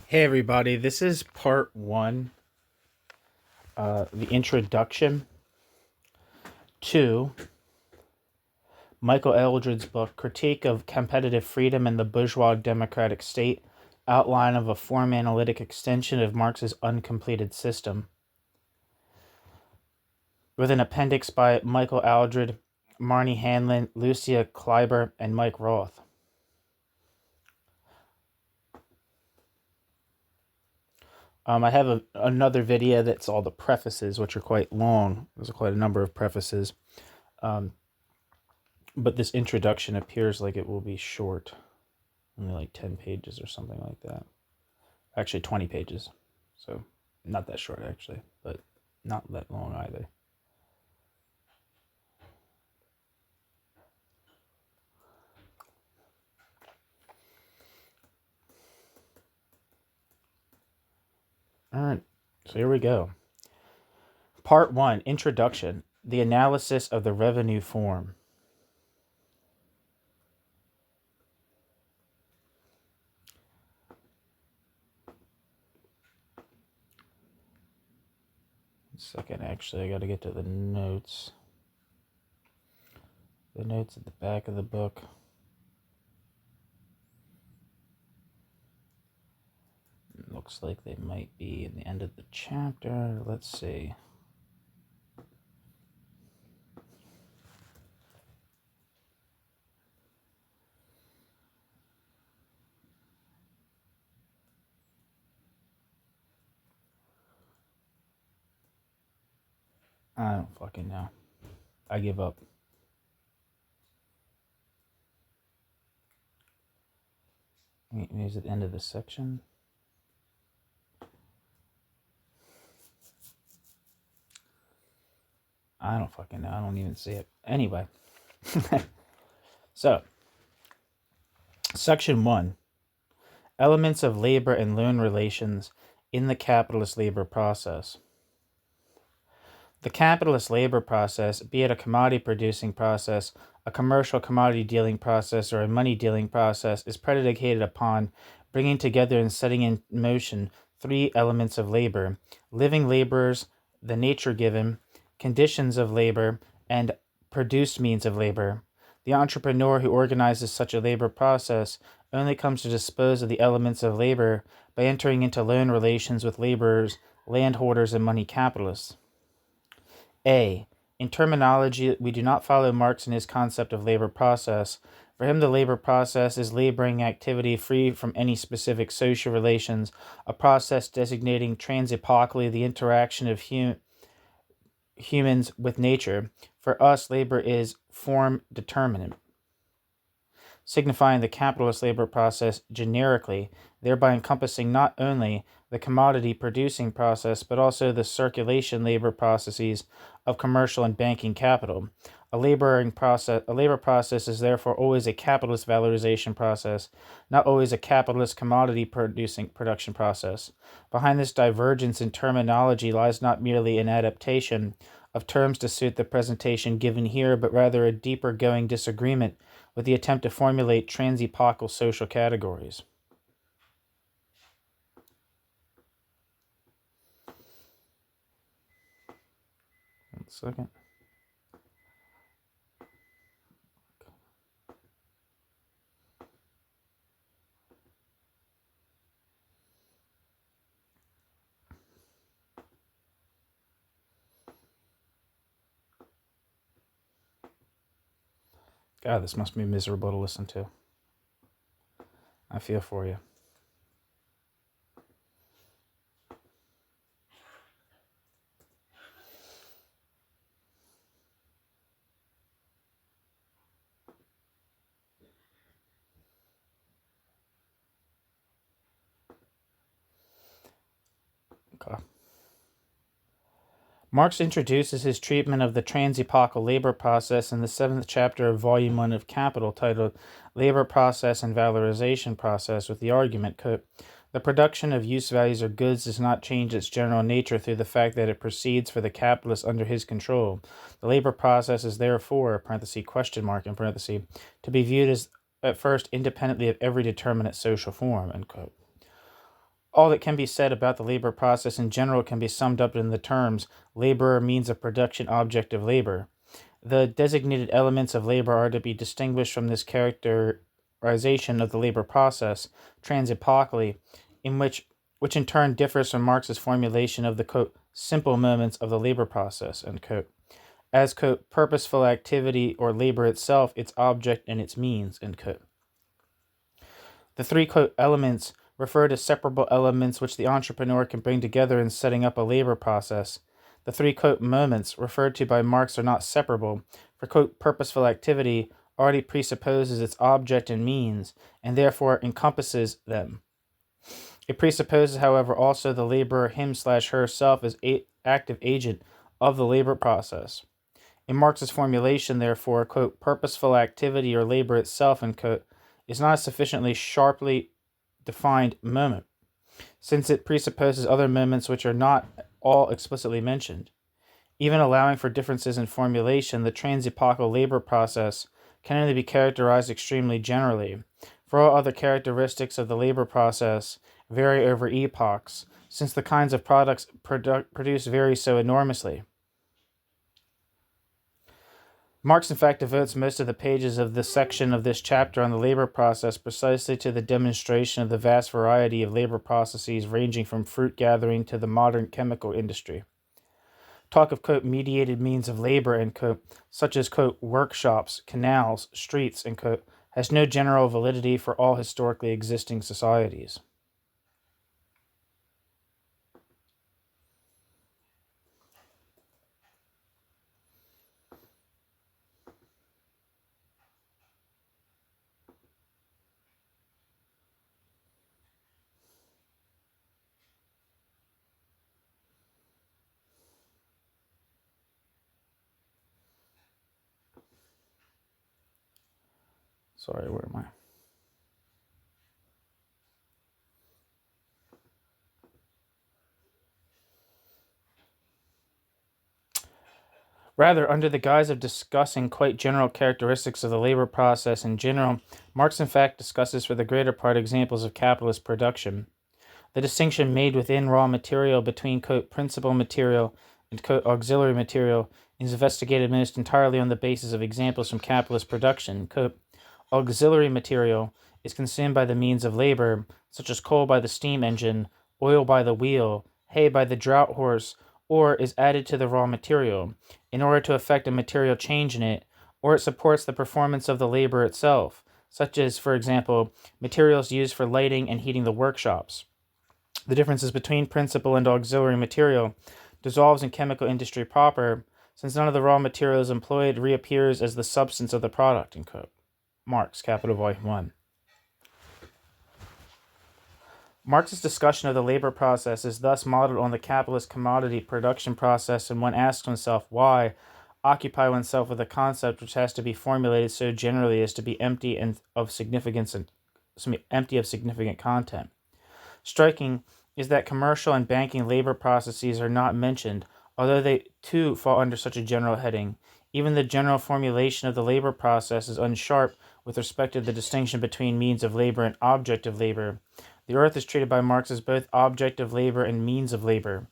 Hey everybody, this is part one, the introduction to Michael Eldred's book, Critique of Competitive Freedom in the Bourgeois-Democratic State, Outline of a Form-Analytic Extension of Marx's Uncompleted System, with an appendix by Michael Eldred, Marnie Hanlon, Lucia Kleiber, and Mike Roth. I have another video that's all the prefaces, which are quite long. There's quite a number of prefaces. But this introduction appears like it will be short. Only like 10 pages or something like that. Actually, 20 pages. So, not that short, actually. But not that long either. Alright, so here we go. Part 1, Introduction. The Analysis of the Revenue Form. Second, actually, I gotta get to the notes. The notes at the back of the book. Looks like they might be in the end of the chapter. Let's see. I don't fucking know. I give up. Maybe it's at the end of the section. I don't fucking know. I don't even see it. Anyway. So, Section 1. Elements of labor and loan relations in the capitalist labor process. The capitalist labor process, be it a commodity-producing process, a commercial commodity dealing process, or a money dealing process, is predicated upon bringing together and setting in motion three elements of labor: living laborers, the nature given, conditions of labor, and produced means of labor. The entrepreneur who organizes such a labor process only comes to dispose of the elements of labor by entering into loan relations with laborers, landholders, and money capitalists. A. In terminology, we do not follow Marx in his concept of labor process. For him, the labor process is laboring activity free from any specific social relations, a process designating transepocally the interaction of humans with nature. For us, labor is form determinate, signifying the capitalist labor process generically, thereby encompassing not only the commodity producing process, but also the circulation labor processes of commercial and banking capital. A labor process is therefore always a capitalist valorization process, not always a capitalist commodity production process. Behind this divergence in terminology lies not merely an adaptation of terms to suit the presentation given here, but rather a deeper going disagreement with the attempt to formulate transepochal social categories. 1 second. God, this must be miserable to listen to. I feel for you. Okay. Marx introduces his treatment of the transepochal labor process in the 7th chapter of Volume 1 of Capital, titled Labor Process and Valorization Process, with the argument, quote, the production of use values or goods does not change its general nature through the fact that it proceeds for the capitalist under his control. The labor process is therefore, question mark in parentheses, to be viewed as at first independently of every determinate social form, end quote. All that can be said about the labor process in general can be summed up in the terms laborer, means of production, object of labor. The designated elements of labor are to be distinguished from this characterization of the labor process transepocally, which in turn differs from Marx's formulation of the quote, simple moments of the labor process, end quote, as quote, purposeful activity or labor itself, its object and its means, end quote. The three quote, elements refer to separable elements which the entrepreneur can bring together in setting up a labor process. The three quote, moments referred to by Marx are not separable, for quote, purposeful activity already presupposes its object and means, and therefore encompasses them. It presupposes, however, also the laborer him/herself as active agent of the labor process. In Marx's formulation, therefore, quote, purposeful activity or labor itself, end quote, is not a sufficiently sharply defined moment, since it presupposes other moments which are not all explicitly mentioned. Even allowing for differences in formulation, the transepochal labor process can only be characterized extremely generally, for all other characteristics of the labor process vary over epochs, since the kinds of products produced vary so enormously. Marx, in fact, devotes most of the pages of this section of this chapter on the labor process precisely to the demonstration of the vast variety of labor processes ranging from fruit gathering to the modern chemical industry. Talk of, quote, mediated means of labor, end quote, such as, quote, workshops, canals, streets, end quote, has no general validity for all historically existing societies. Sorry, where am I? Rather, under the guise of discussing quite general characteristics of the labor process in general, Marx in fact discusses for the greater part examples of capitalist production. The distinction made within raw material between, quote, principal material and, quote, auxiliary material is investigated most entirely on the basis of examples from capitalist production. Quote, auxiliary material is consumed by the means of labor, such as coal by the steam engine, oil by the wheel, hay by the draught horse, or is added to the raw material in order to effect a material change in it, or it supports the performance of the labor itself, such as, for example, materials used for lighting and heating the workshops. The differences between principal and auxiliary material dissolves in chemical industry proper, since none of the raw materials employed reappears as the substance of the product, end quote. Marx, Capital, Volume 1. Marx's discussion of the labor process is thus modeled on the capitalist commodity production process, and one asks oneself why occupy oneself with a concept which has to be formulated so generally as to be empty of significant content. Striking is that commercial and banking labor processes are not mentioned, although they too fall under such a general heading. Even the general formulation of the labor process is unsharp with respect to the distinction between means of labor and object of labor. The earth is treated by Marx as both object of labor and means of labor.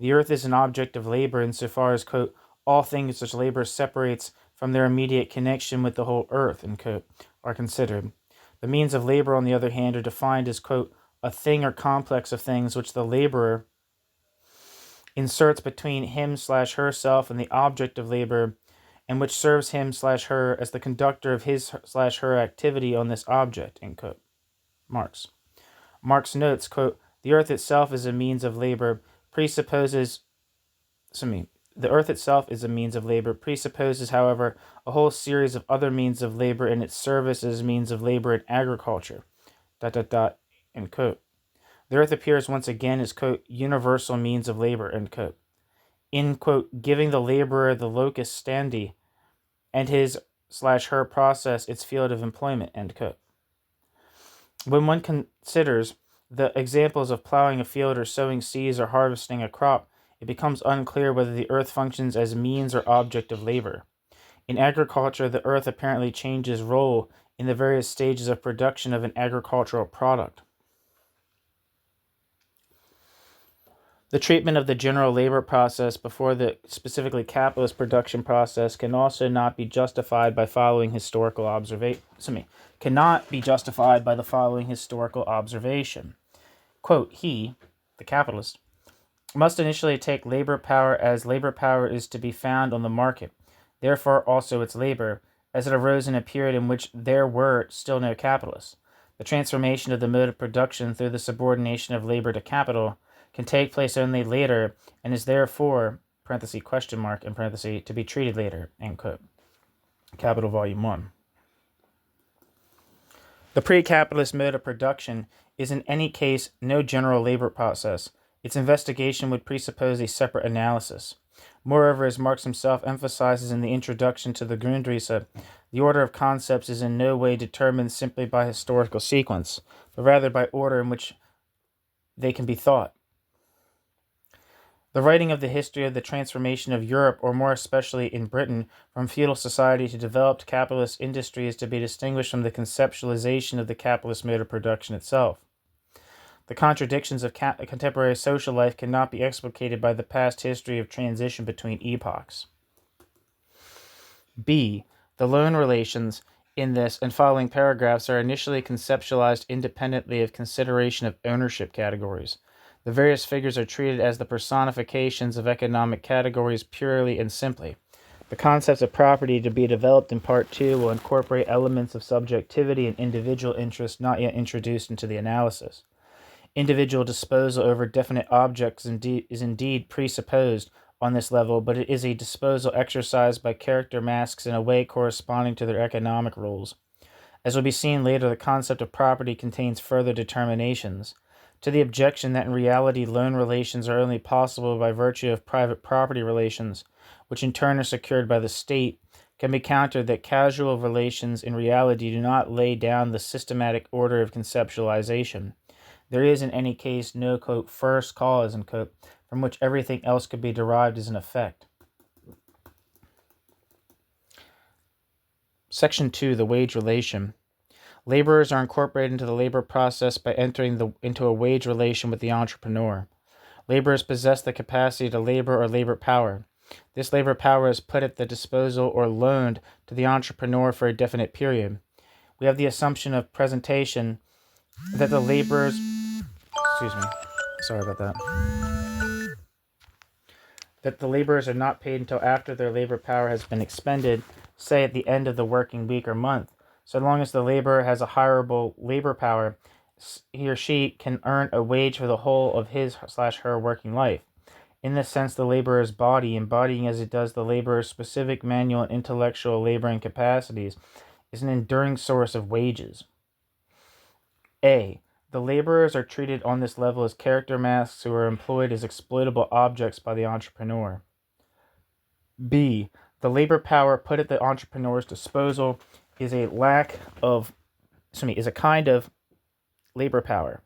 The earth is an object of labor insofar as, quote, all things which labor separates from their immediate connection with the whole earth, end quote, are considered. The means of labor, on the other hand, are defined as, quote, a thing or complex of things which the laborer inserts between him/herself and the object of labor, and which serves him/her as the conductor of his/her activity on this object, end quote. Marx. Marx notes, quote, the earth itself is a means of labor, presupposes, however, a whole series of other means of labor in its service as means of labor in agriculture, ... end quote. The earth appears once again as, quote, universal means of labor, end quote, in, quote, giving the laborer the locus standi and his/her process its field of employment, end quote. When one considers the examples of plowing a field or sowing seeds or harvesting a crop, it becomes unclear whether the earth functions as means or object of labor. In agriculture, the earth apparently changes role in the various stages of production of an agricultural product. The treatment of the general labor process before the specifically capitalist production process can also not be justified by following historical observation. Cannot be justified by the following historical observation. Quote, he, the capitalist, must initially take labor power as labor power is to be found on the market, therefore also its labor, as it arose in a period in which there were still no capitalists. The transformation of the mode of production through the subordination of labor to capital can take place only later and is therefore, question mark, to be treated later, end quote. Capital Volume 1. The pre-capitalist mode of production is in any case no general labor process. Its investigation would presuppose a separate analysis. Moreover, as Marx himself emphasizes in the introduction to the Grundrisse, the order of concepts is in no way determined simply by historical sequence, but rather by order in which they can be thought. The writing of the history of the transformation of Europe, or more especially in Britain, from feudal society to developed capitalist industry is to be distinguished from the conceptualization of the capitalist mode of production itself. The contradictions of contemporary social life cannot be explicated by the past history of transition between epochs. B. The loan relations in this and following paragraphs are initially conceptualized independently of consideration of ownership categories. The various figures are treated as the personifications of economic categories purely and simply. The concepts of property to be developed in Part 2 will incorporate elements of subjectivity and individual interest not yet introduced into the analysis. Individual disposal over definite objects is indeed presupposed on this level, but it is a disposal exercised by character masks in a way corresponding to their economic rules. As will be seen later, the concept of property contains further determinations. To the objection that in reality loan relations are only possible by virtue of private property relations, which in turn are secured by the state, can be countered that causal relations in reality do not lay down the systematic order of conceptualization. There is in any case no, quote, first cause, end quote, from which everything else could be derived as an effect. Section 2, the wage relation. Laborers are incorporated into the labor process by entering into a wage relation with the entrepreneur. Laborers possess the capacity to labor or labor power. This labor power is put at the disposal or loaned to the entrepreneur for a definite period. We have the assumption of presentation that the laborers... Sorry about that. That the laborers are not paid until after their labor power has been expended, say at the end of the working week or month. So long as the laborer has a hireable labor power, he or she can earn a wage for the whole of his/her working life. In this sense, the laborer's body, embodying as it does the laborer's specific manual and intellectual laboring capacities, is an enduring source of wages. A. The laborers are treated on this level as character masks who are employed as exploitable objects by the entrepreneur. B. The labor power put at the entrepreneur's disposal is a kind of labor power.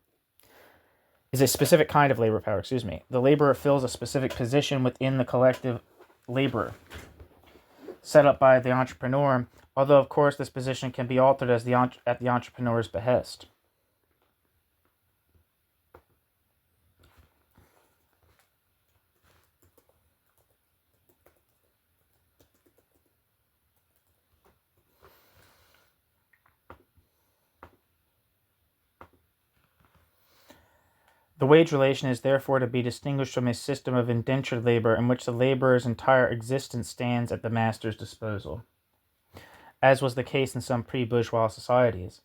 Is a specific kind of labor power, The laborer fills a specific position within the collective labor set up by the entrepreneur, although of course this position can be altered at the entrepreneur's behest. The wage relation is therefore to be distinguished from a system of indentured labor in which the laborer's entire existence stands at the master's disposal, as was the case in some pre-bourgeois societies.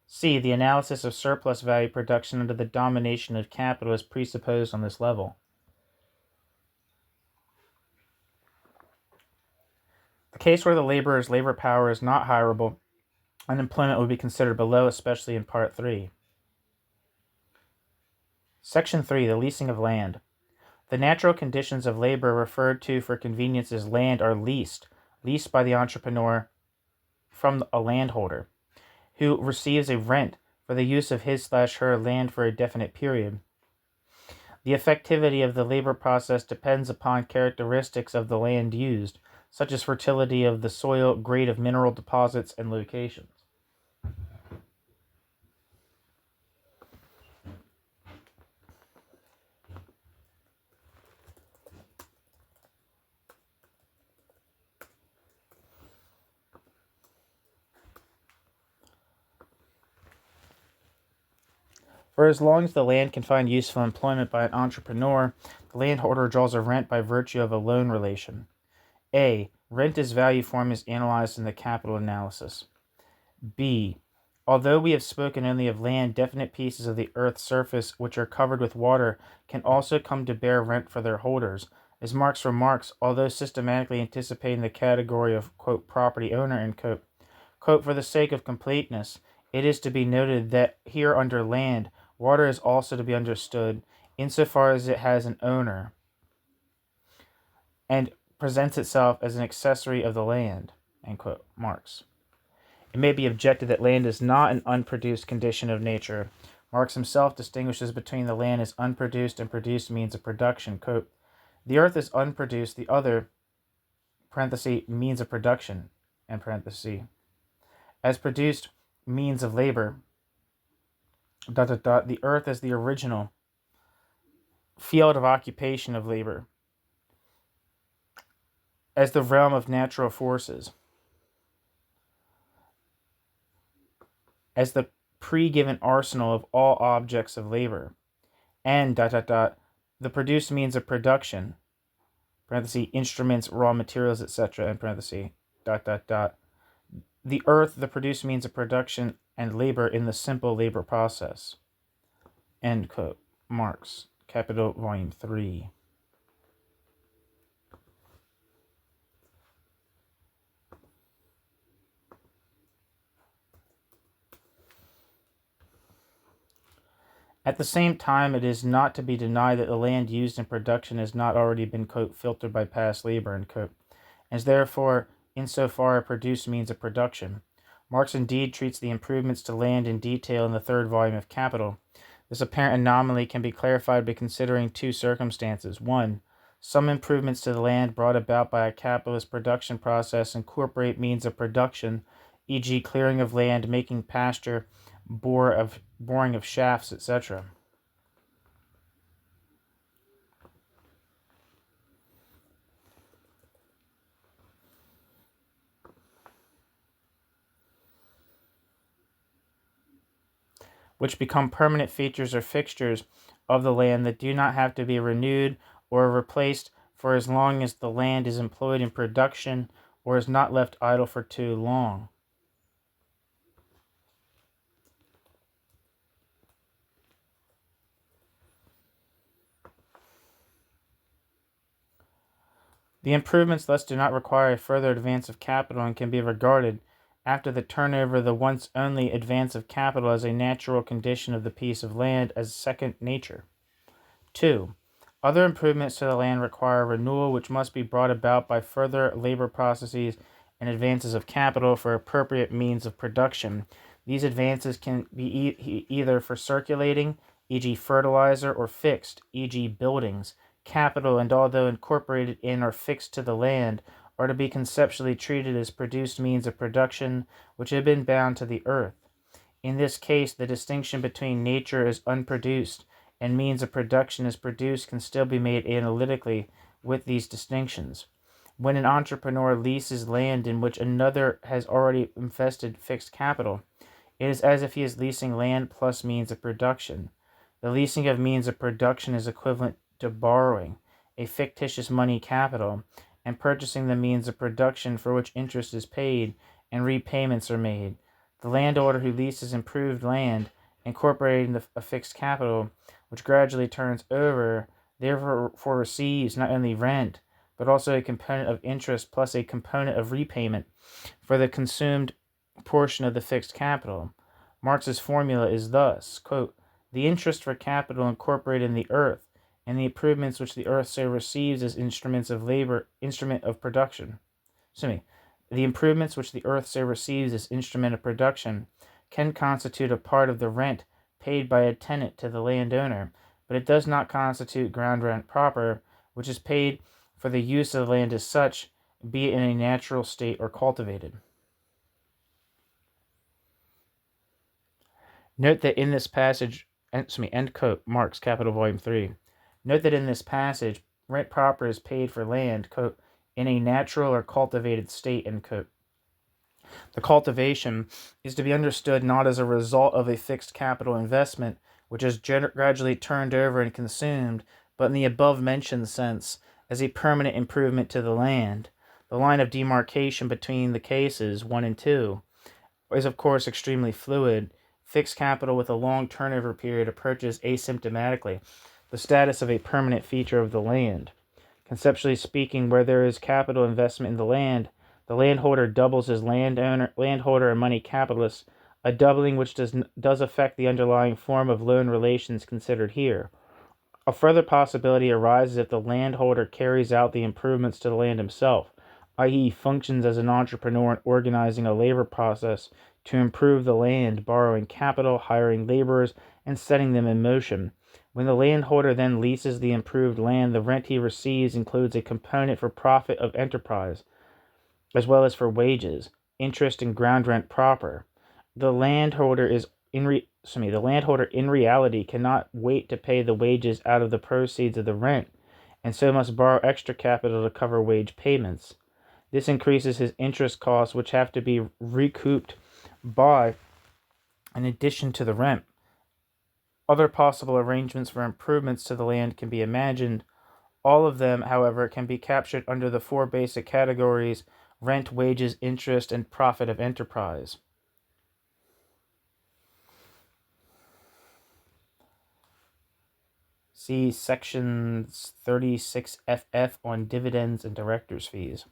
C. The analysis of surplus value production under the domination of capital is presupposed on this level. The case where the laborer's labor power is not hireable, unemployment would be considered below, especially in Part 3. Section 3, the leasing of land. The natural conditions of labor referred to for convenience as land are leased by the entrepreneur from a landholder, who receives a rent for the use of his/her land for a definite period. The effectivity of the labor process depends upon characteristics of the land used, such as fertility of the soil, grade of mineral deposits, and locations. For as long as the land can find useful employment by an entrepreneur, the landholder draws a rent by virtue of a loan relation. A. Rent as value form is analyzed in the capital analysis. B. Although we have spoken only of land, definite pieces of the earth's surface which are covered with water can also come to bear rent for their holders. As Marx remarks, although systematically anticipating the category of, quote, property owner, end quote, for the sake of completeness, it is to be noted that here under land, water is also to be understood insofar as it has an owner and presents itself as an accessory of the land, end quote, Marx. It may be objected that land is not an unproduced condition of nature. Marx himself distinguishes between the land as unproduced and produced means of production. Quote, the earth is unproduced, the other, means of production, as produced means of labor, the earth as the original field of occupation of labor, as the realm of natural forces, as the pre-given arsenal of all objects of labor, and the produced means of production, instruments, raw materials, etc., the earth, the produced means of production and labor in the simple labor process, end quote. Marx, Capital, Volume 3. At the same time, it is not to be denied that the land used in production has not already been, quote, filtered by past labor, end quote, and is therefore, insofar a produced means of production. Marx indeed treats the improvements to land in detail in the third volume of Capital. This apparent anomaly can be clarified by considering two circumstances. 1. Some improvements to the land brought about by a capitalist production process incorporate means of production, e.g., clearing of land, making pasture, boring of shafts, etc. which become permanent features or fixtures of the land that do not have to be renewed or replaced for as long as the land is employed in production or is not left idle for too long. The improvements thus do not require a further advance of capital and can be regarded, after the turnover of the once only advance of capital, as a natural condition of the piece of land, as second nature. 2. Other improvements to the land require renewal, which must be brought about by further labor processes and advances of capital for appropriate means of production. These advances can be either for circulating, e.g. fertilizer, or fixed, e.g. buildings. Capital, and although incorporated in or fixed to the land, are to be conceptually treated as produced means of production which have been bound to the earth. In this case, the distinction between nature as unproduced and means of production as produced can still be made analytically with these distinctions. When an entrepreneur leases land in which another has already invested fixed capital, it is as if he is leasing land plus means of production. The leasing of means of production is equivalent to borrowing a fictitious money capital and purchasing the means of production for which interest is paid and repayments are made. The landowner who leases improved land, incorporating a fixed capital, which gradually turns over, therefore receives not only rent, but also a component of interest plus a component of repayment for the consumed portion of the fixed capital. Marx's formula is thus, quote, the interest for capital incorporated in the earth, and the improvements which the earth so receives as instruments of labor, the improvements which the earth so receives as instrument of production can constitute a part of the rent paid by a tenant to the landowner, but it does not constitute ground rent proper, which is paid for the use of the land as such, be it in a natural state or cultivated. Note that in this passage, end quote, Marx, Capital, Volume 3. Note that in this passage, rent proper is paid for land, quote, in a natural or cultivated state, end quote. The cultivation is to be understood not as a result of a fixed capital investment, which is gradually turned over and consumed, but in the above-mentioned sense, as a permanent improvement to the land. The line of demarcation between the cases 1 and 2 is, of course, extremely fluid. Fixed capital with a long turnover period approaches asymptomatically the status of a permanent feature of the land. Conceptually speaking, where there is capital investment in the landholder doubles as landholder and money capitalist, a doubling which does affect the underlying form of loan relations considered here. A further possibility arises if the landholder carries out the improvements to the land himself, i.e., functions as an entrepreneur in organizing a labor process to improve the land, borrowing capital, hiring laborers, and setting them in motion. When the landholder then leases the improved land, the rent he receives includes a component for profit of enterprise, as well as for wages, interest, and ground rent proper. The landholder in reality cannot wait to pay the wages out of the proceeds of the rent, and so must borrow extra capital to cover wage payments. This increases his interest costs, which have to be recouped by in addition to the rent. Other possible arrangements for improvements to the land can be imagined. All of them, however, can be captured under the 4 basic categories: rent, wages, interest, and profit of enterprise. See sections 36FF on dividends and directors' fees.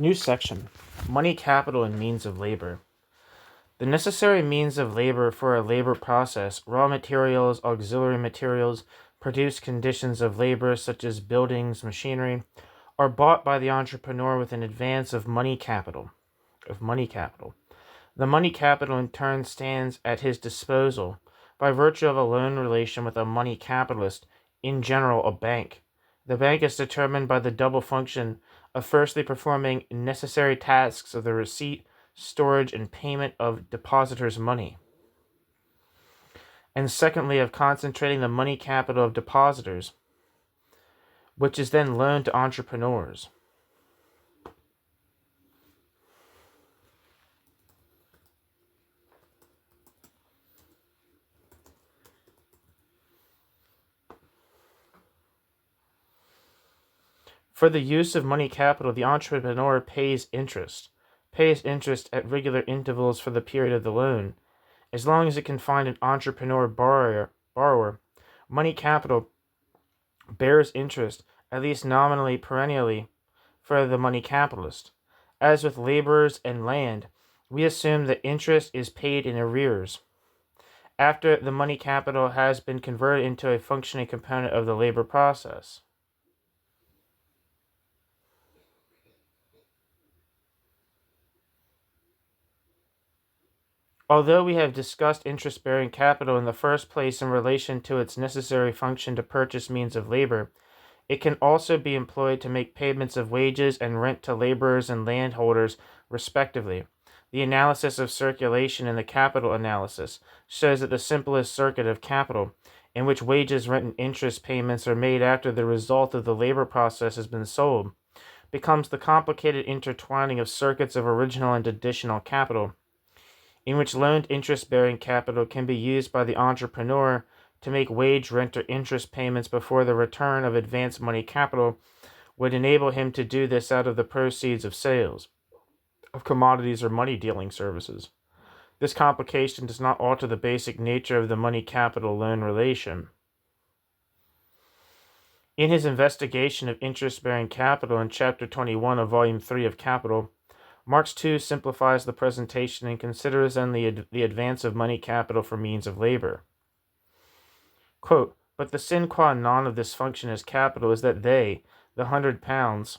New section: Money, capital, and means of labor. The necessary means of labor for a labor process, raw materials, auxiliary materials, produced conditions of labor such as buildings, machinery, are bought by the entrepreneur with an advance of money capital. The money capital in turn stands at his disposal by virtue of a loan relation with a money capitalist, in general a bank. The bank is determined by the double function of firstly performing necessary tasks of the receipt, storage, and payment of depositors' money, and secondly of concentrating the money capital of depositors, which is then loaned to entrepreneurs. For the use of money capital, the entrepreneur pays interest at regular intervals for the period of the loan. As long as it can find an entrepreneur borrower, money capital bears interest, at least nominally perennially, for the money capitalist. As with laborers and land, we assume that interest is paid in arrears after the money capital has been converted into a functioning component of the labor process. Although we have discussed interest-bearing capital in the first place in relation to its necessary function to purchase means of labor, it can also be employed to make payments of wages and rent to laborers and landholders, respectively. The analysis of circulation in the capital analysis shows that the simplest circuit of capital, in which wages, rent, and interest payments are made after the result of the labor process has been sold, becomes the complicated intertwining of circuits of original and additional capital, in which loaned interest-bearing capital can be used by the entrepreneur to make wage, rent, or interest payments before the return of advanced money capital would enable him to do this out of the proceeds of sales of commodities or money-dealing services. This complication does not alter the basic nature of the money capital loan relation. In his investigation of interest-bearing capital in Chapter 21 of Volume 3 of Capital, Marx too simplifies the presentation and considers then the advance of money capital for means of labor. Quote, but the sine qua non of this function as capital is that they, the £100,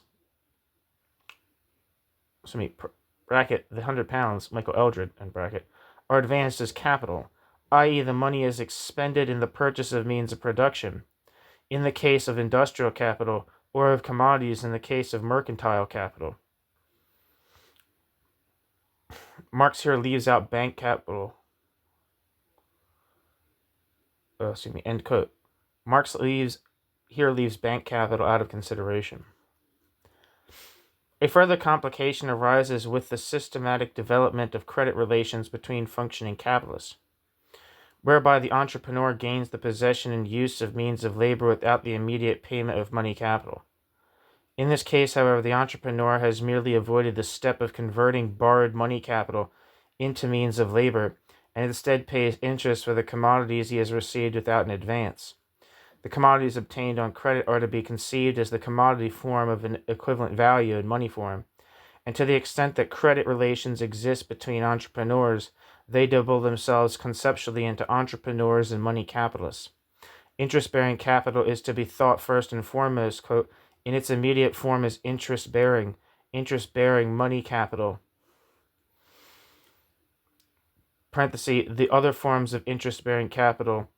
bracket, the £100, Michael Eldred, and bracket, are advanced as capital. i.e. the money is expended in the purchase of means of production, in the case of industrial capital, or of commodities in the case of mercantile capital. Marx here leaves out bank capital. End quote. Marx leaves bank capital out of consideration. A further complication arises with the systematic development of credit relations between functioning capitalists, whereby the entrepreneur gains the possession and use of means of labor without the immediate payment of money capital. In this case, however, the entrepreneur has merely avoided the step of converting borrowed money capital into means of labor, and instead pays interest for the commodities he has received without an advance. The commodities obtained on credit are to be conceived as the commodity form of an equivalent value in money form, and to the extent that credit relations exist between entrepreneurs, they double themselves conceptually into entrepreneurs and money capitalists. Interest-bearing capital is to be thought first and foremost, quote, in its immediate form as interest-bearing money capital. Parenthesis, the other forms of interest-bearing capital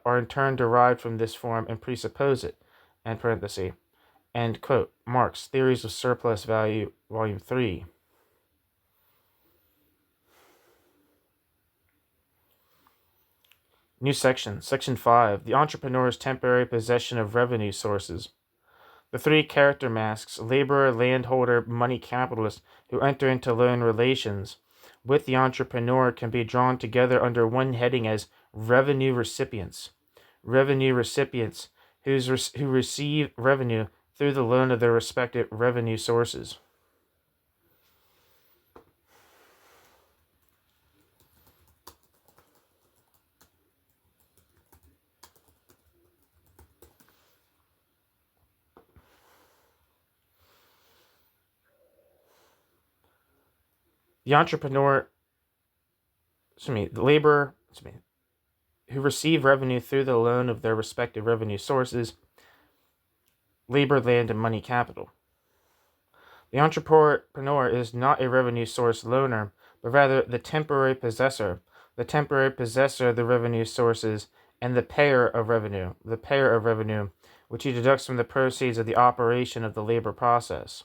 are in turn derived from this form and presuppose it, end parenthesis. End quote. Marx, Theories of Surplus Value, Volume 3. New section, Section 5, the entrepreneur's temporary possession of revenue sources. The three character masks, laborer, landholder, money capitalist, who enter into loan relations with the entrepreneur can be drawn together under one heading as revenue recipients. Revenue recipients who receive revenue through the loan of their respective revenue sources. The entrepreneur, the laborer, who receive revenue through the loan of their respective revenue sources, labor, land, and money capital. The entrepreneur is not a revenue source loaner, but rather the temporary possessor of the revenue sources, and the payer of revenue, which he deducts from the proceeds of the operation of the labor process.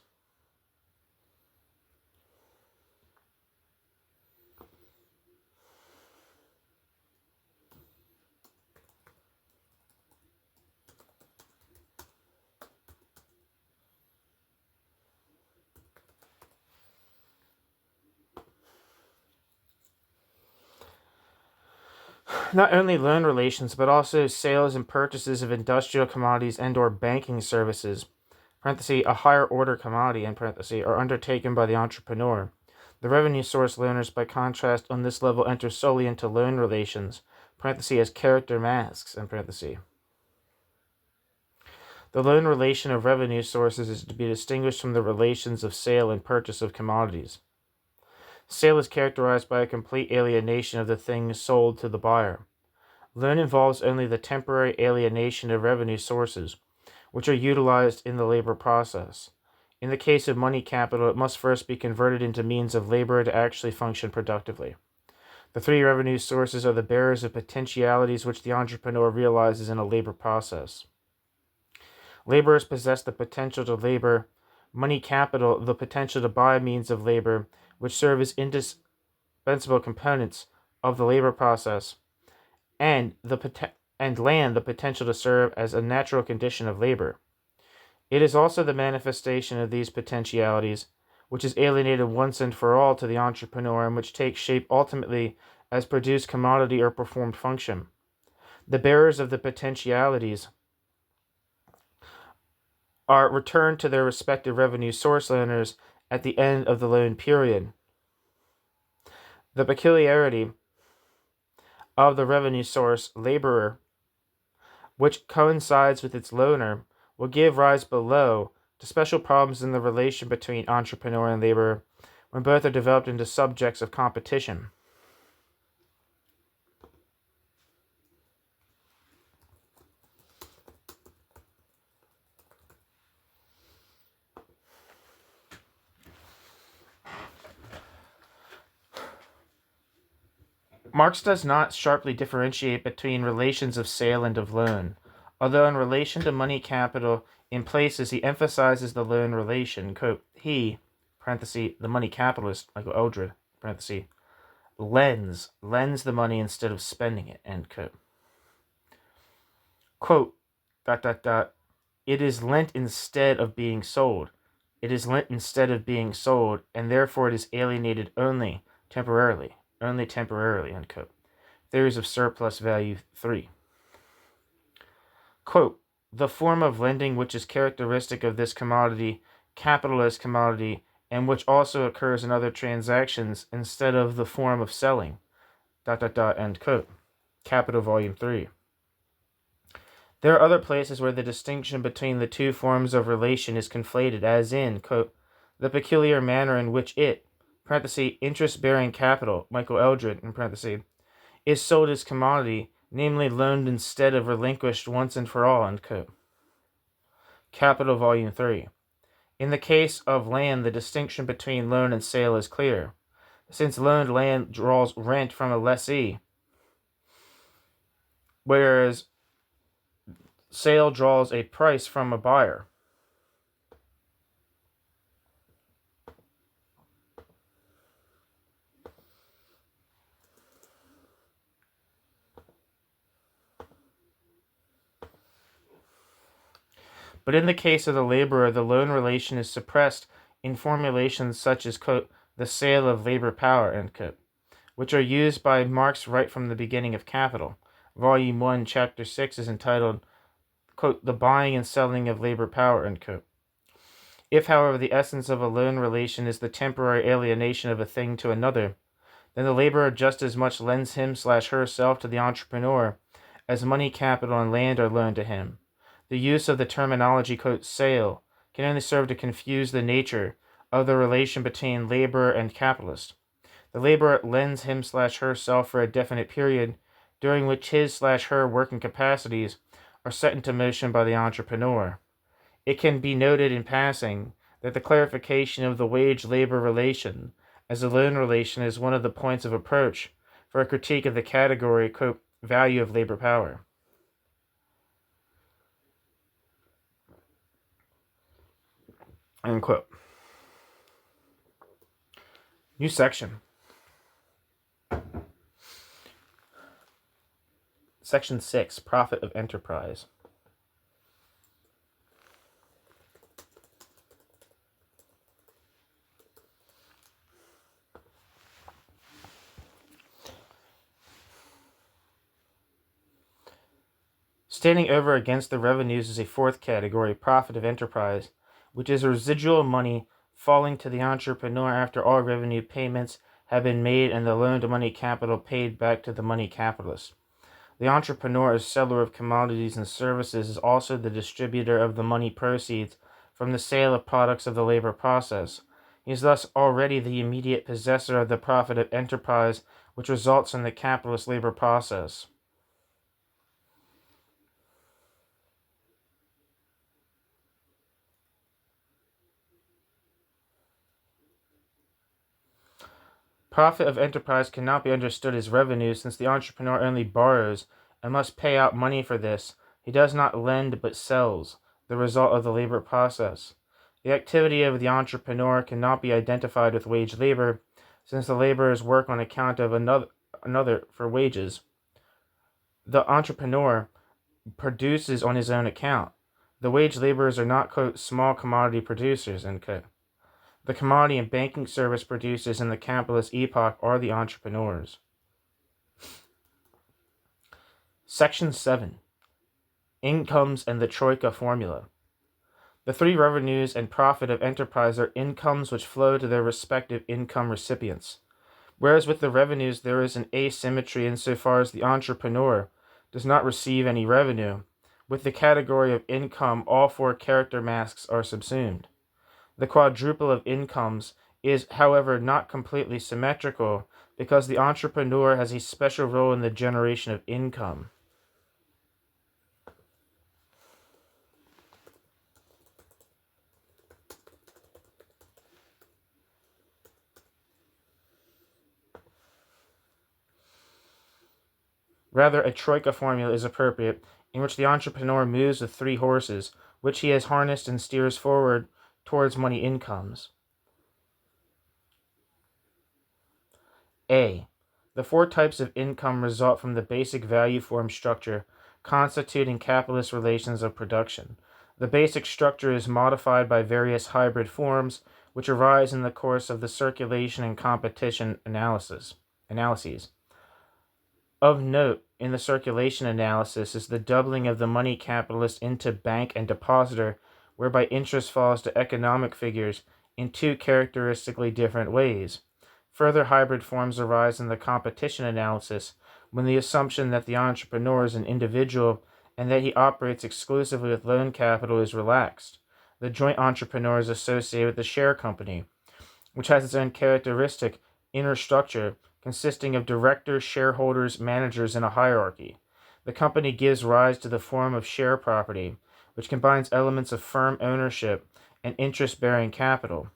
Not only loan relations, but also sales and purchases of industrial commodities and or banking services, parenthesis, a higher order commodity, end parenthesis, are undertaken by the entrepreneur. The revenue source loaners, by contrast, on this level enter solely into loan relations, parenthesis, as character masks, end parenthesis. The loan relation of revenue sources is to be distinguished from the relations of sale and purchase of commodities. Sale is characterized by a complete alienation of the things sold to the buyer. Loan involves only the temporary alienation of revenue sources, which are utilized in the labor process. In the case of money capital, it must first be converted into means of labor to actually function productively. The three revenue sources are the bearers of potentialities which the entrepreneur realizes in a labor process. Laborers possess the potential to labor, money capital the potential to buy means of labor, which serve as indispensable components of the labor process, and land the potential to serve as a natural condition of labor. It is also the manifestation of these potentialities which is alienated once and for all to the entrepreneur, and which takes shape ultimately as produced commodity or performed function. The bearers of the potentialities are returned to their respective revenue source loaners at the end of the loan period. The peculiarity of the revenue source laborer, which coincides with its loaner, will give rise below to special problems in the relation between entrepreneur and laborer when both are developed into subjects of competition. Marx does not sharply differentiate between relations of sale and of loan, although in relation to money capital, in places he emphasizes the loan relation. Quote, he, parenthesis, the money capitalist, Michael Eldred, parenthesis, lends the money instead of spending it, end quote. Quote, ... it is lent instead of being sold. It is lent instead of being sold, and therefore it is alienated only temporarily, end quote. Theories of Surplus Value 3. Quote, the form of lending which is characteristic of this commodity, capitalist commodity, and which also occurs in other transactions instead of the form of selling, ... end quote. Capital Volume 3. There are other places where the distinction between the two forms of relation is conflated, as in, quote, the peculiar manner in which it, parenthesis, interest-bearing capital, Michael Eldred, in parenthesis, is sold as commodity, namely loaned instead of relinquished once and for all, end quote. Capital Volume 3. In the case of land, the distinction between loan and sale is clear, since loaned land draws rent from a lessee, whereas sale draws a price from a buyer. But in the case of the laborer, the loan relation is suppressed in formulations such as, quote, the sale of labor power, end quote, which are used by Marx right from the beginning of Capital. Volume 1, Chapter 6 is entitled, quote, the buying and selling of labor power, end quote. If, however, the essence of a loan relation is the temporary alienation of a thing to another, then the laborer just as much lends him/herself to the entrepreneur as money capital and land are loaned to him. The use of the terminology, quote, sale, can only serve to confuse the nature of the relation between laborer and capitalist. The laborer lends him/herself for a definite period, during which his/her working capacities are set into motion by the entrepreneur. It can be noted in passing that the clarification of the wage-labor relation as a loan relation is one of the points of approach for a critique of the category, quote, value of labor power. End quote. New section. Section 6, Profit of Enterprise. Standing over against the revenues is a fourth category, profit of enterprise, which is residual money falling to the entrepreneur after all revenue payments have been made and the loaned money capital paid back to the money capitalist. The entrepreneur, as seller of commodities and services, is also the distributor of the money proceeds from the sale of products of the labor process. He is thus already the immediate possessor of the profit of enterprise which results from the capitalist labor process. Profit of enterprise cannot be understood as revenue, since the entrepreneur only borrows and must pay out money for this. He does not lend but sells, the result of the labor process. The activity of the entrepreneur cannot be identified with wage labor, since the laborers work on account of another for wages. The entrepreneur produces on his own account. The wage laborers are not, quote, small commodity producers, end quote. The commodity and banking service producers in the capitalist epoch are the entrepreneurs. Section 7. Incomes and the Troika Formula. The three revenues and profit of enterprise are incomes which flow to their respective income recipients. Whereas with the revenues there is an asymmetry insofar as the entrepreneur does not receive any revenue, with the category of income all four character masks are subsumed. The quadruple of incomes is, however, not completely symmetrical because the entrepreneur has a special role in the generation of income. Rather, a troika formula is appropriate, in which the entrepreneur moves with three horses, which he has harnessed and steers forward towards money incomes. A. The four types of income result from the basic value form structure constituting capitalist relations of production. The basic structure is modified by various hybrid forms, which arise in the course of the circulation and competition analyses. Of note in the circulation analysis is the doubling of the money capitalist into bank and depositor, whereby interest falls to economic figures in two characteristically different ways. Further hybrid forms arise in the competition analysis when the assumption that the entrepreneur is an individual and that he operates exclusively with loan capital is relaxed. The joint entrepreneur is associated with the share company, which has its own characteristic inner structure consisting of directors, shareholders, managers, and a hierarchy. The company gives rise to the form of share property, which combines elements of firm ownership and interest-bearing capital.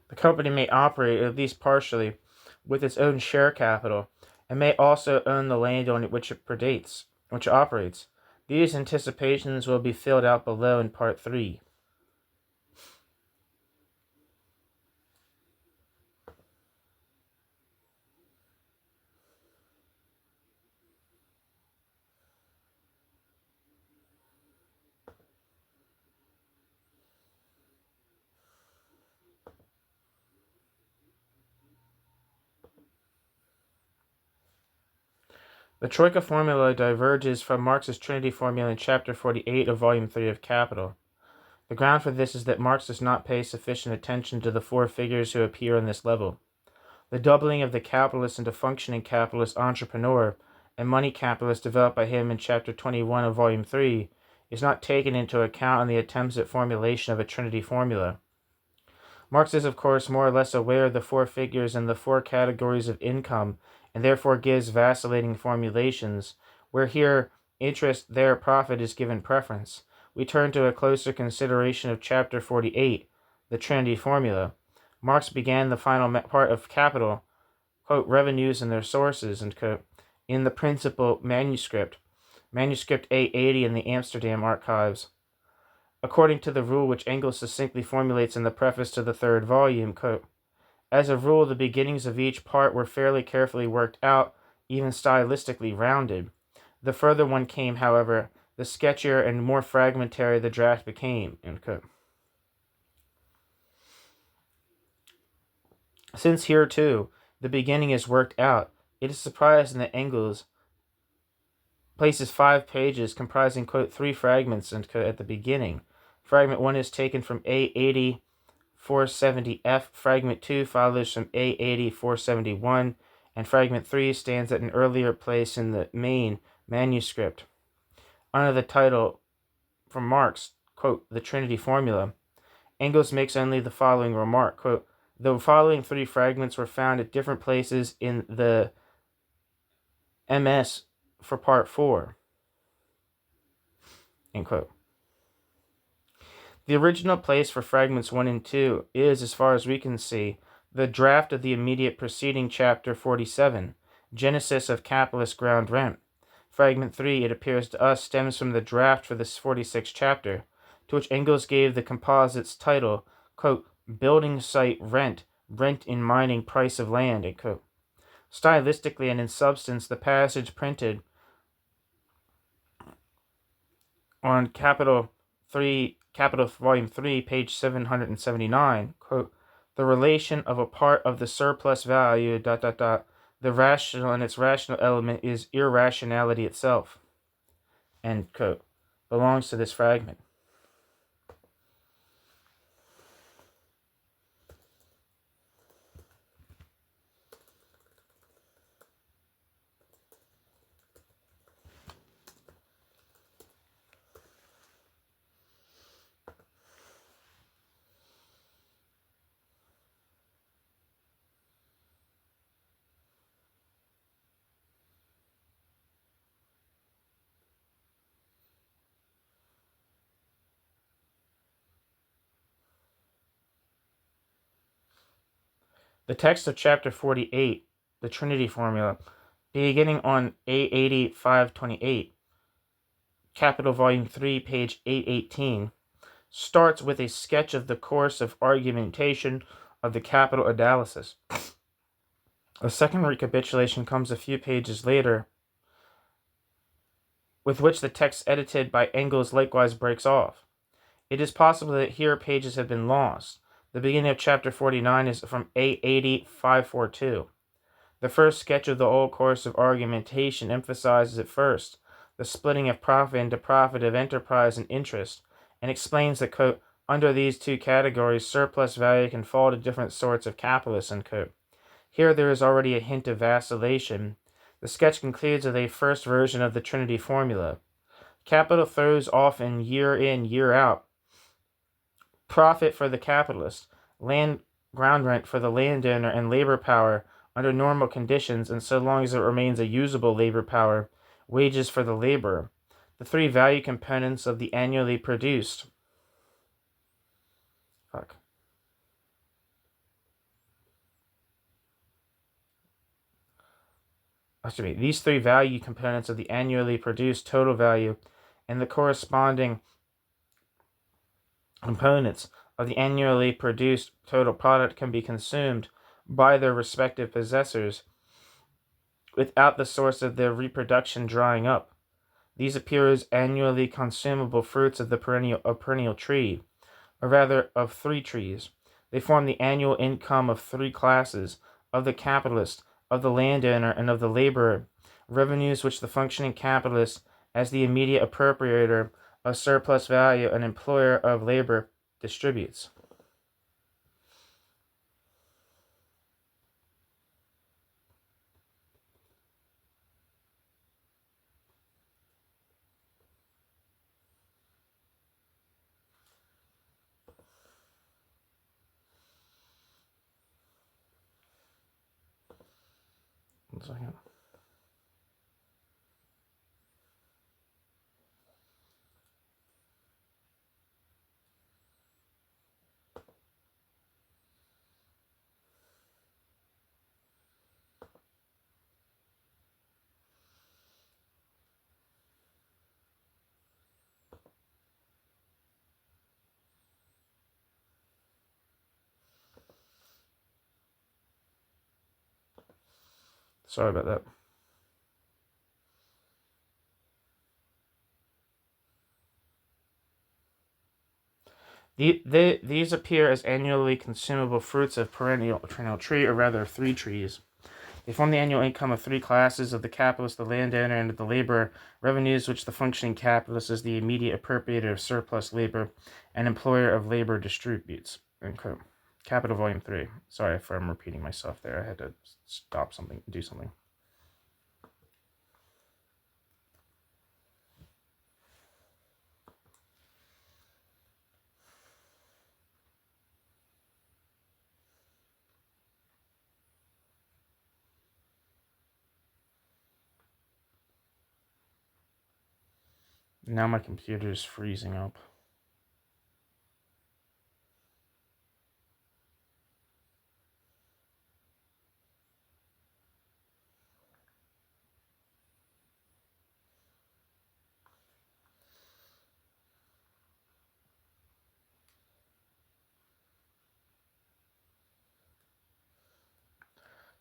The company may operate, at least partially, with its own share capital, and may also own the land on which it operates. These anticipations will be filled out below in Part 3. The troika formula diverges from Marx's Trinity formula in Chapter 48 of Volume 3 of Capital. The ground for this is that Marx does not pay sufficient attention to the four figures who appear on this level. The doubling of the capitalist into functioning capitalist entrepreneur and money capitalist developed by him in Chapter 21 of Volume 3 is not taken into account in the attempts at formulation of a Trinity formula. Marx is, of course, more or less aware of the four figures and the four categories of income, and therefore gives vacillating formulations, where here interest, there profit is given preference. We turn to a closer consideration of Chapter 48, the Trinity formula. Marx began the final part of Capital, quote, revenues and their sources, and quote, in the principal manuscript A80 in the Amsterdam archives. According to the rule which Engels succinctly formulates in the preface to the third volume, quote, as a rule, the beginnings of each part were fairly carefully worked out, even stylistically rounded. The further one came, however, the sketchier and more fragmentary the draft became, end quote. Since here, too, the beginning is worked out, it is surprising that Engels places 5 pages comprising, quote, 3 fragments, end quote, at the beginning. Fragment 1 is taken from A80 470F, Fragment 2 follows from A80 471, and Fragment 3 stands at an earlier place in the main manuscript. Under the title from Marx, quote, the Trinity Formula, Engels makes only the following remark, quote, the following 3 fragments were found at different places in the MS for Part 4, end quote. The original place for fragments 1 and 2 is, as far as we can see, the draft of the immediate preceding Chapter 47, Genesis of Capitalist Ground Rent. Fragment 3, it appears to us, stems from the draft for this 46th chapter, to which Engels gave the composite's title, quote, building site rent, rent in mining price of land, end quote. Stylistically and in substance, the passage printed on Capital Volume 3, page 779, quote, the relation of a part of the surplus value, the rational and its rational element is irrationality itself, end quote, belongs to this fragment. The text of chapter 48, the Trinity formula, beginning on A80 528, Capital Volume 3, page 818, starts with a sketch of the course of argumentation of the capital analysis. A second recapitulation comes a few pages later, with which the text edited by Engels likewise breaks off. It is possible that here pages have been lost. The beginning of chapter 49 is from A80 542. The first sketch of the old course of argumentation emphasizes at first the splitting of profit into profit of enterprise and interest, and explains that, quote, under these two categories, surplus value can fall to different sorts of capitalists, end quote. Here there is already a hint of vacillation. The sketch concludes with a first version of the Trinity formula. Capital throws off in, year out, profit for the capitalist, ground rent for the landowner, and labor power under normal conditions, and so long as it remains a usable labor power, wages for the laborer. The three value components of the annually produced. These three value components of the annually produced total value and the corresponding components of the annually produced total product can be consumed by their respective possessors without the source of their reproduction drying up. These appear as annually consumable fruits of the perennial tree, or rather of three trees. They form the annual income of three classes, of the capitalist, of the landowner, and of the laborer, revenues which the functioning capitalist, as the immediate appropriator of surplus value and employer of labor, distributes. One second. Sorry about that. These appear as annually consumable fruits of perennial tree, or rather three trees. They form the annual income of three classes, of the capitalist, the landowner, and of the laborer, revenues which the functioning capitalist, as the immediate appropriator of surplus labor and employer of labor, distributes. Capital Volume 3. Sorry if I'm repeating myself there. I had to stop something, do something. Now my computer is freezing up.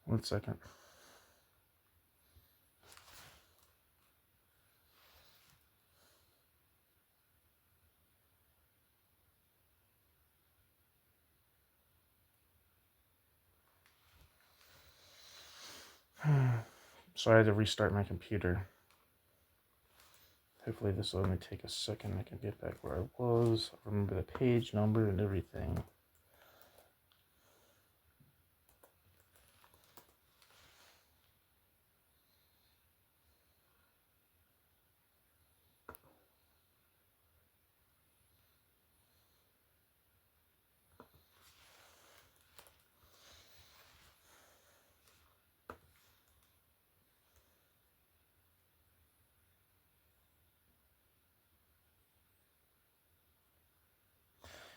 One second. So I had to restart my computer. Hopefully this will only take a second. I can get back where I was. Remember the page number and everything.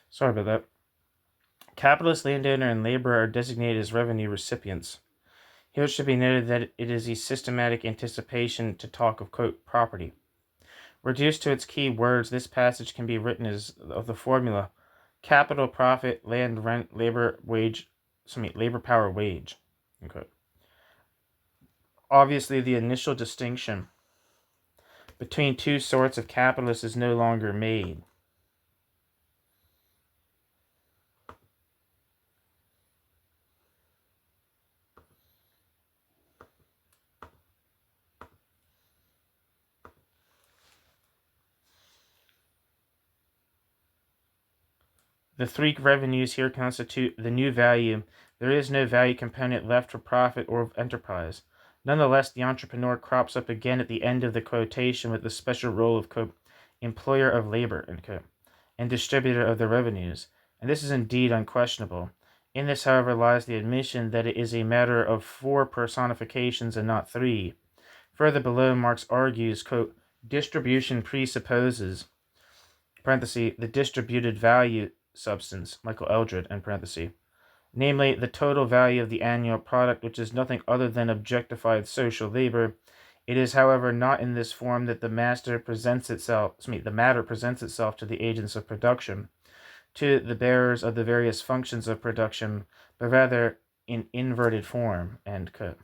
Sorry about that. Capitalist landowner and laborer are designated as revenue recipients. Here it should be noted that it is a systematic anticipation to talk of, quote, property. Reduced to its key words, this passage can be written as of the formula: capital, profit, land, rent, labor power, wage. Okay. Obviously, the initial distinction between two sorts of capitalists is no longer made. The three revenues here constitute the new value. There is no value component left for profit or enterprise. Nonetheless, the entrepreneur crops up again at the end of the quotation with the special role of, quote, employer of labor, end quote, and distributor of the revenues, and this is indeed unquestionable. In this, however, lies the admission that it is a matter of four personifications and not three. Further below, Marx argues, quote, distribution presupposes, parenthesis, the distributed value substance, Michael Eldred, in parenthesis, namely the total value of the annual product, which is nothing other than objectified social labor. It is, however, not in this form that the matter presents itself to the agents of production, to the bearers of the various functions of production, but rather in inverted form, end quote.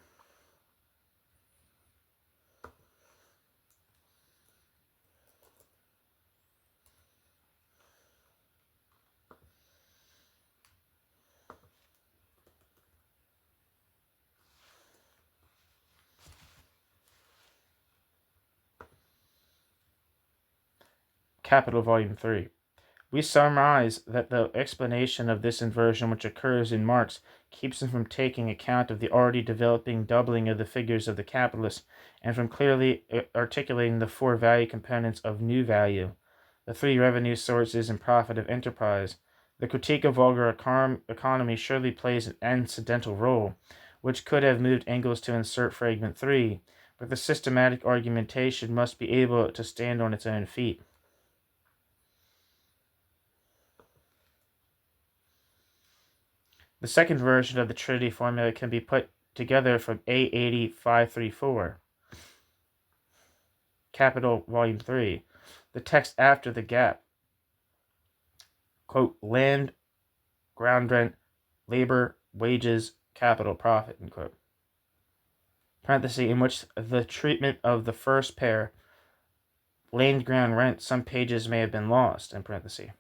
Capital, Volume 3. We surmise that the explanation of this inversion which occurs in Marx keeps him from taking account of the already developing doubling of the figures of the capitalist, and from clearly articulating the four value components of new value, the three revenue sources and profit of enterprise. The critique of vulgar economy surely plays an incidental role, which could have moved Engels to insert Fragment 3, but the systematic argumentation must be able to stand on its own feet. The second version of the Trinity formula can be put together from A80-534, Capital, Volume 3, the text after the gap, quote, land, ground rent, labor, wages, capital, profit, end quote. Parenthesis, in which the treatment of the first pair, land, ground, rent, some pages may have been lost, in parenthesis.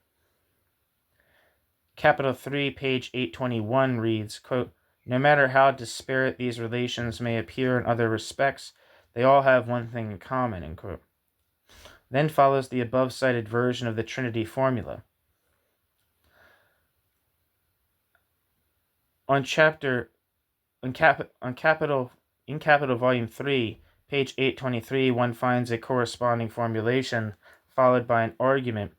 Capital 3, page 821 reads, quote, no matter how disparate these relations may appear in other respects, they all have one thing in common, end quote. Then follows the above-cited version of the Trinity formula. In Capital Volume 3, page 823, one finds a corresponding formulation followed by an argument,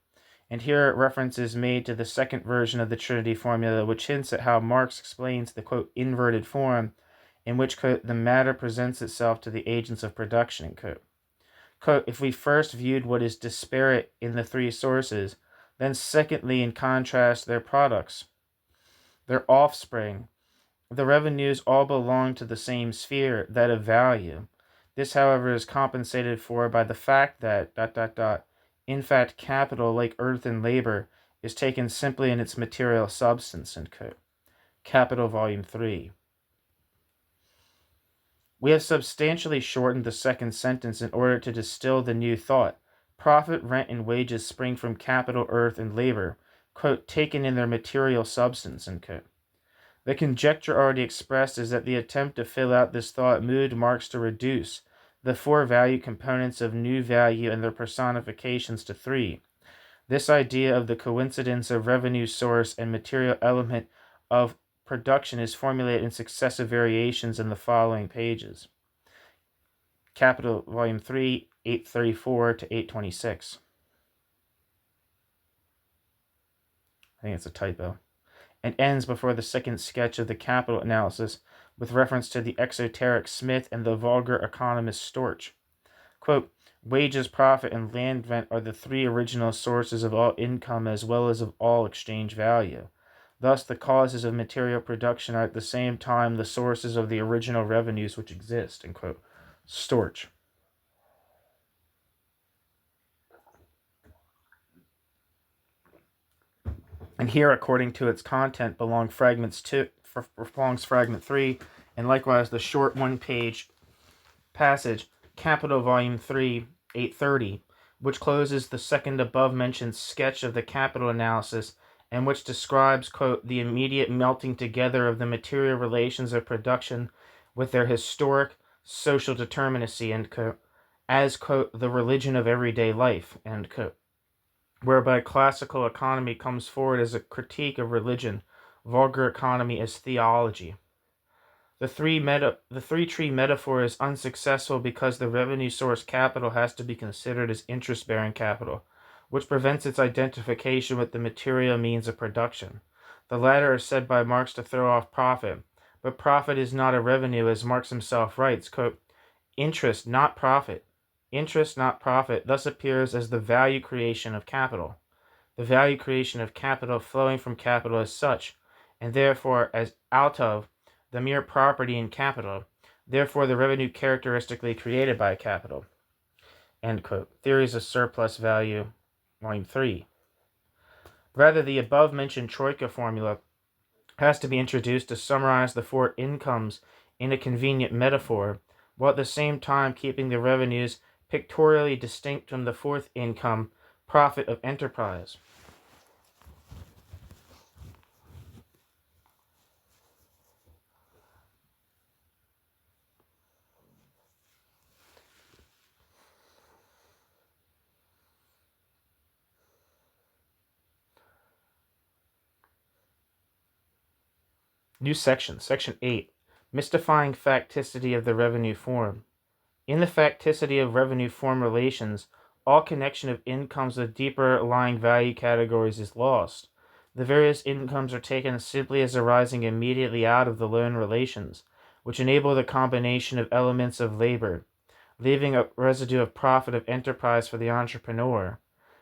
and here reference is made to the second version of the Trinity formula, which hints at how Marx explains the, quote, inverted form in which, quote, the matter presents itself to the agents of production, end quote. Quote, if we first viewed what is disparate in the three sources, then secondly in contrast their products, their offspring, the revenues all belong to the same sphere, that of value. This, however, is compensated for by the fact that, in fact, capital, like earth and labor, is taken simply in its material substance, end quote. Capital, Volume 3. We have substantially shortened the second sentence in order to distill the new thought. Profit, rent, and wages spring from capital, earth, and labor, quote, taken in their material substance, end quote. The conjecture already expressed is that the attempt to fill out this thought moved Marx to reduce the four value components of new value and their personifications to three. This idea of the coincidence of revenue source and material element of production is formulated in successive variations in the following pages. Capital, Volume 3, 834 to 826. I think it's a typo. And ends before the second sketch of the capital analysis with reference to the exoteric Smith and the vulgar economist Storch. Quote, wages, profit, and land rent are the three original sources of all income as well as of all exchange value. Thus, the causes of material production are at the same time the sources of the original revenues which exist. End quote. Storch. And here, according to its content, belongs fragment 3, and likewise the short one-page passage, Capital Volume 3, 830, which closes the second above-mentioned sketch of the capital analysis, and which describes, quote, the immediate melting together of the material relations of production with their historic social determinacy, end quote, as, quote, the religion of everyday life, end quote, whereby classical economy comes forward as a critique of religion, vulgar economy as theology. The three-tree metaphor is unsuccessful because the revenue source capital has to be considered as interest-bearing capital, which prevents its identification with the material means of production. The latter is said by Marx to throw off profit, but profit is not a revenue, as Marx himself writes, quote, interest, not profit. Interest, not profit, thus appears as the value creation of capital. The value creation of capital flowing from capital as such, and therefore as out of the mere property in capital, therefore the revenue characteristically created by capital. End quote. Theories of Surplus Value, Volume 3. Rather, the above-mentioned Troika formula has to be introduced to summarize the four incomes in a convenient metaphor, while at the same time keeping the revenues pictorially distinct from the fourth income, profit of enterprise. New section, Section 8, Mystifying Facticity of the Revenue Form. In the facticity of revenue form relations, all connection of incomes with deeper lying value categories is lost. The various incomes are taken simply as arising immediately out of the loan relations, which enable the combination of elements of labor, leaving a residue of profit of enterprise for the entrepreneur.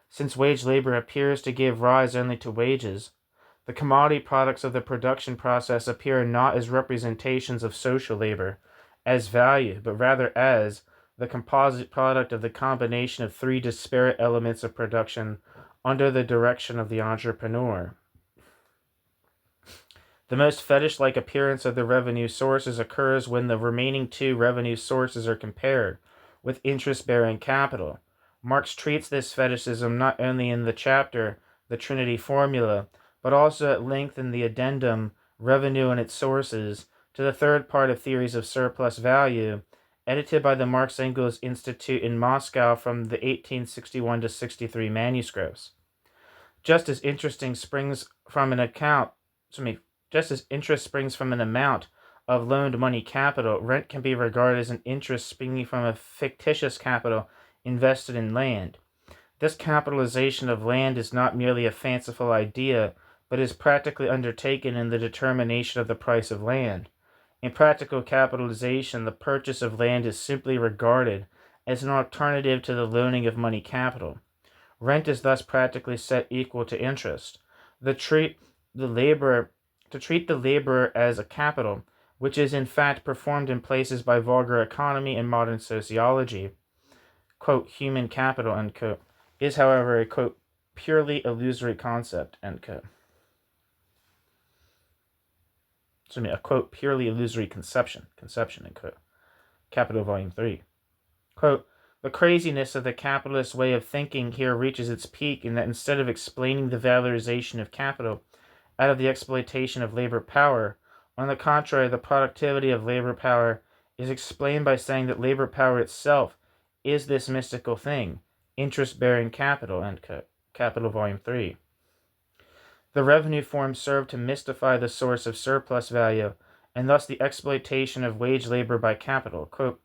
Since wage labor appears to give rise only to wages, the commodity products of the production process appear not as representations of social labor, as value, but rather as the composite product of the combination of three disparate elements of production under the direction of the entrepreneur. The most fetish-like appearance of the revenue sources occurs when the remaining two revenue sources are compared with interest-bearing capital. Marx treats this fetishism not only in the chapter, the Trinity Formula, but also at length in the addendum, Revenue and its Sources, to the third part of Theories of Surplus Value, edited by the Marx-Engels Institute in Moscow from the 1861-63 manuscripts. Just as interest springs from an amount of loaned money capital, rent can be regarded as an interest springing from a fictitious capital invested in land. This capitalization of land is not merely a fanciful idea, but is practically undertaken in the determination of the price of land. In practical capitalization, the purchase of land is simply regarded as an alternative to the loaning of money capital. Rent is thus practically set equal to interest. To treat the laborer as a capital, which is in fact performed in places by vulgar economy and modern sociology, quote, human capital, end quote, is, however, a, quote, purely illusory concept, end quote. A, quote, purely illusory conception, end quote. Capital Volume 3. Quote, the craziness of the capitalist way of thinking here reaches its peak in that instead of explaining the valorization of capital out of the exploitation of labor power, on the contrary, the productivity of labor power is explained by saying that labor power itself is this mystical thing, interest-bearing capital, end quote. Capital Volume 3. The revenue forms serve to mystify the source of surplus value, and thus the exploitation of wage labor by capital. Quote,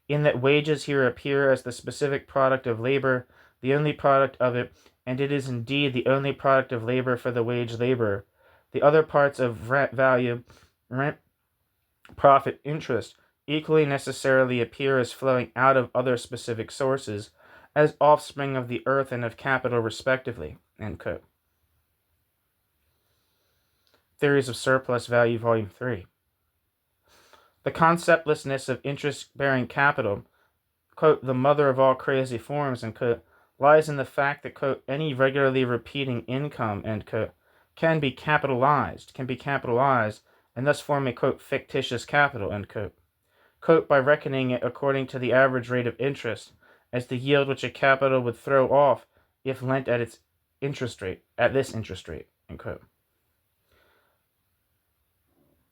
in that wages here appear as the specific product of labor, the only product of it, and it is indeed the only product of labor for the wage laborer. The other parts of rent value, rent, profit, interest, equally necessarily appear as flowing out of other specific sources, as offspring of the earth and of capital respectively, end quote. Theories of Surplus Value, Volume 3. The conceptlessness of interest-bearing capital, quote, the mother of all crazy forms, end quote, lies in the fact that, quote, any regularly repeating income, end quote, can be capitalized, and thus form a, quote, fictitious capital, end quote. Quote, by reckoning it according to the average rate of interest, as the yield which a capital would throw off if lent at this interest rate, end quote.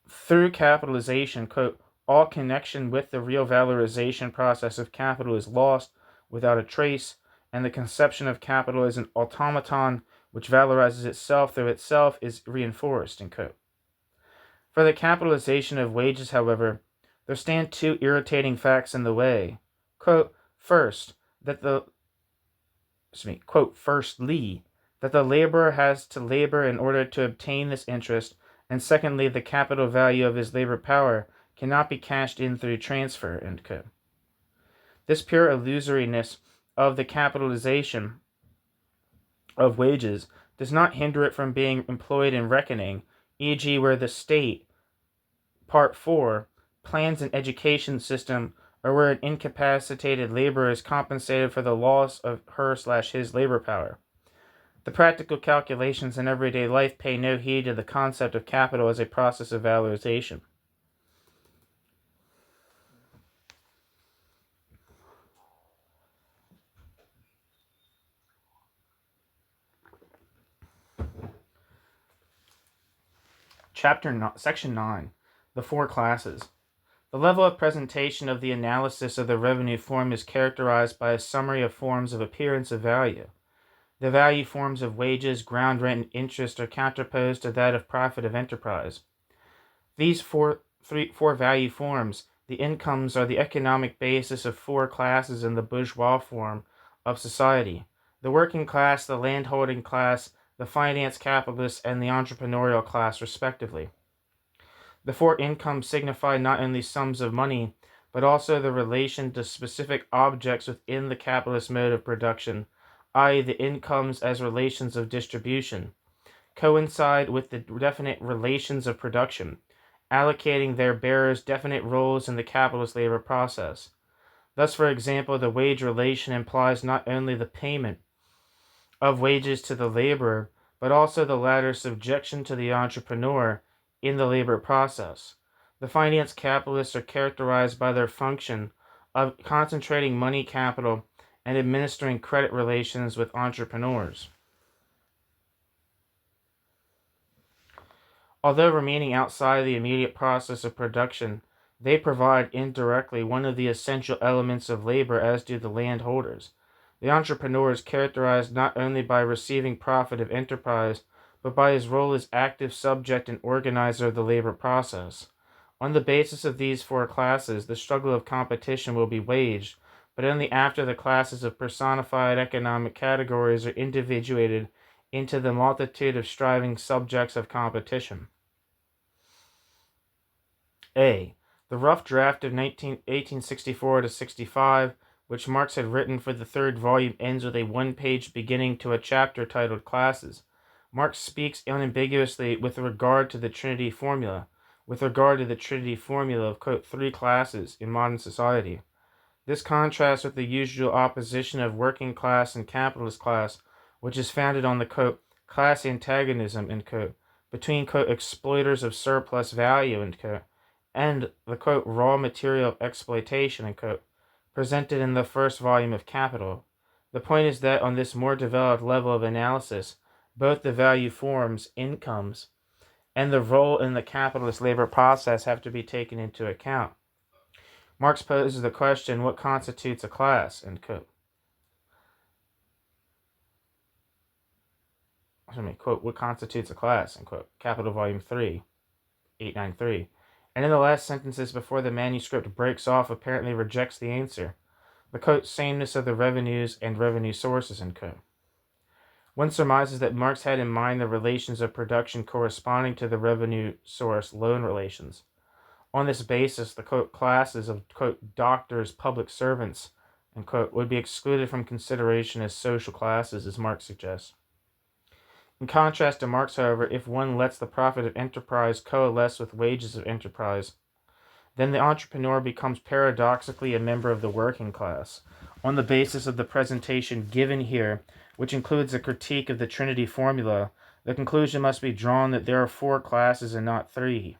Through capitalization, quote, all connection with the real valorization process of capital is lost without a trace, and the conception of capital as an automaton which valorizes itself through itself is reinforced, end quote. For the capitalization of wages, however, there stand two irritating facts in the way. Quote, firstly, that the laborer has to labor in order to obtain this interest, and secondly, the capital value of his labor power cannot be cashed in through transfer, end quote. This pure illusoriness of the capitalization of wages does not hinder it from being employed in reckoning, e.g. where the state, Part 4, plans an education system, or where an incapacitated laborer is compensated for the loss of her/his labor power. The practical calculations in everyday life pay no heed to the concept of capital as a process of valorization. Section 9. The four classes. The level of presentation of the analysis of the revenue form is characterized by a summary of forms of appearance of value. The value forms of wages, ground rent, and interest are counterposed to that of profit of enterprise. These four value forms, the incomes, are the economic basis of four classes in the bourgeois form of society: the working class, the landholding class, the finance capitalist, and the entrepreneurial class, respectively. The four incomes signify not only sums of money, but also the relation to specific objects within the capitalist mode of production, i.e. the incomes as relations of distribution, coincide with the definite relations of production, allocating their bearers definite roles in the capitalist labor process. Thus, for example, the wage relation implies not only the payment of wages to the laborer, but also the latter's subjection to the entrepreneur in the labor process. The finance capitalists are characterized by their function of concentrating money capital and administering credit relations with entrepreneurs. Although remaining outside the immediate process of production, they provide indirectly one of the essential elements of labor, as do the landholders. The entrepreneur is characterized not only by receiving profit of enterprise, but by his role as active subject and organizer of the labor process. On the basis of these four classes, the struggle of competition will be waged, but only after the classes of personified economic categories are individuated into the multitude of striving subjects of competition. A. The rough draft of 1864-65, which Marx had written for the third volume, ends with a one-page beginning to a chapter titled Classes. Marx speaks unambiguously with regard to the Trinity formula, of, quote, three classes in modern society. This contrasts with the usual opposition of working class and capitalist class, which is founded on the, quote, class antagonism, end quote, between, quote, exploiters of surplus value, end quote, and the, quote, raw material exploitation, end quote, presented in the first volume of Capital. The point is that on this more developed level of analysis, both the value forms, incomes, and the role in the capitalist labor process have to be taken into account. Marx poses the question, what constitutes a class, end quote. Quote, what constitutes a class, end quote. Capital Volume 3, 893. And in the last sentences before the manuscript breaks off, apparently rejects the answer. The, quote, sameness of the revenues and revenue sources, end quote. One surmises that Marx had in mind the relations of production corresponding to the revenue source loan relations. On this basis, the, quote, classes of, quote, doctors, public servants, end quote, would be excluded from consideration as social classes, as Marx suggests. In contrast to Marx, however, if one lets the profit of enterprise coalesce with wages of enterprise, then the entrepreneur becomes paradoxically a member of the working class. On the basis of the presentation given here, which includes a critique of the Trinity formula, the conclusion must be drawn that there are 4 classes and not 3.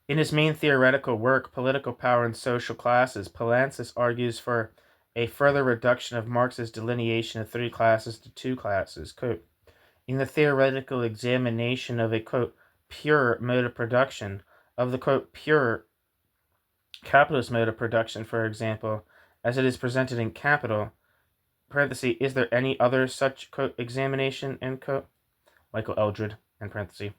In his main theoretical work, Political Power and Social Classes, Poulantzas argues for a further reduction of Marx's delineation of 3 classes to 2 classes. Quote, in the theoretical examination of a, quote, pure mode of production, of the, quote, pure capitalist mode of production, for example, as it is presented in Capital, parenthesis, is there any other such, quote, examination, end quote? Michael Eldred, end parenthesis.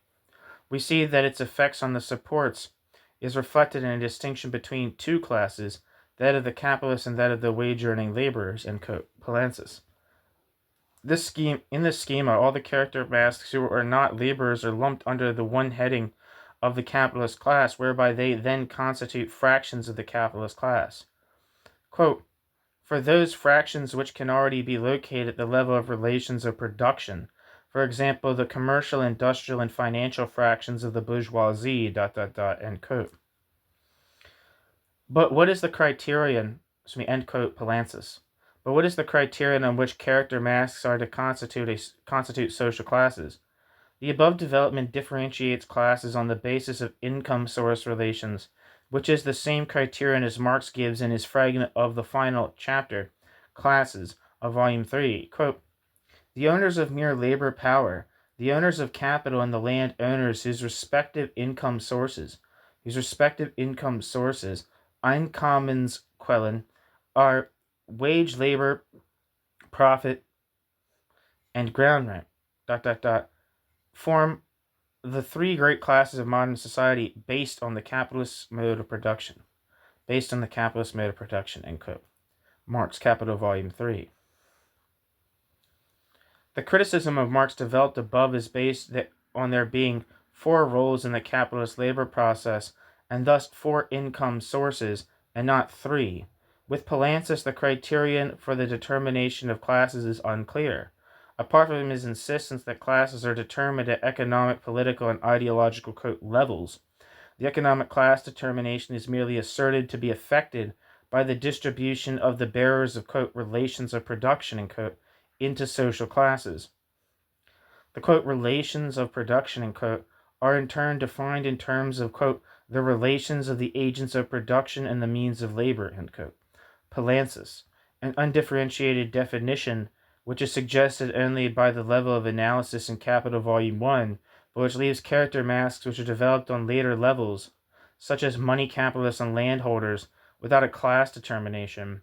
We see that its effects on the supports is reflected in a distinction between 2 classes, that of the capitalists and that of the wage-earning laborers, end quote, Poulantzas. In this schema, all the character masks who are not laborers are lumped under the one heading of the capitalist class, whereby they then constitute fractions of the capitalist class. Quote, for those fractions which can already be located at the level of relations of production, for example, the commercial, industrial, and financial fractions of the bourgeoisie, end quote. But what is the criterion, end quote, Poulantzas. But what is the criterion on which character masks are to constitute social classes? The above development differentiates classes on the basis of income source relations, which is the same criterion as Marx gives in his fragment of the final chapter, Classes, of Volume 3. Quote, the owners of mere labor power, the owners of capital, and the land owners whose respective income sources, Einkommensquellen, are wage labor, profit, and ground rent, form the 3 great classes of modern society based on the capitalist mode of production. End quote. Marx, Capital, Volume 3. The criticism of Marx developed above is based on there being 4 roles in the capitalist labor process, and thus 4 income sources, and not 3. With Poulantzas, the criterion for the determination of classes is unclear. Apart from his insistence that classes are determined at economic, political, and ideological, quote, levels, the economic class determination is merely asserted to be affected by the distribution of the bearers of, quote, relations of production, end quote, into social classes. The, quote, relations of production, end quote, are in turn defined in terms of, quote, the relations of the agents of production and the means of labor, end quote. Poulantzas, an undifferentiated definition which is suggested only by the level of analysis in Capital Volume 1, but which leaves character masks which are developed on later levels, such as money capitalists and landholders, without a class determination.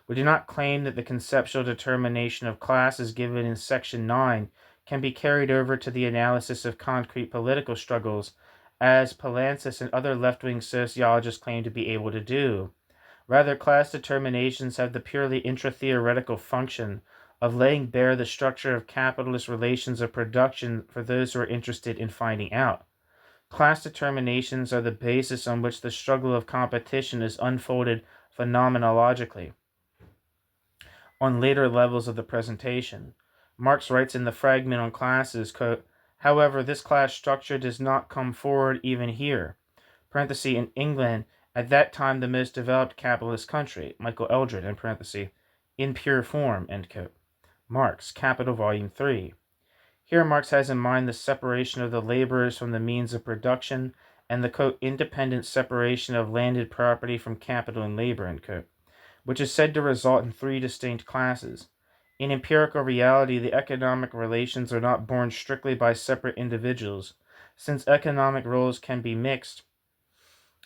We do not claim that the conceptual determination of classes given in Section 9 can be carried over to the analysis of concrete political struggles, as Poulantzas and other left-wing sociologists claim to be able to do. Rather, class determinations have the purely intra-theoretical function of laying bare the structure of capitalist relations of production for those who are interested in finding out. Class determinations are the basis on which the struggle of competition is unfolded phenomenologically. On later levels of the presentation, Marx writes in the fragment on classes, quote, however, this class structure does not come forward even here, in England, at that time the most developed capitalist country, Michael Eldred, in pure form, end quote. Marx, Capital, Volume 3. Here Marx has in mind the separation of the laborers from the means of production and the, quote, independent separation of landed property from capital and labor, end quote, which is said to result in 3 distinct classes. In empirical reality, the economic relations are not borne strictly by separate individuals, since economic roles can be mixed,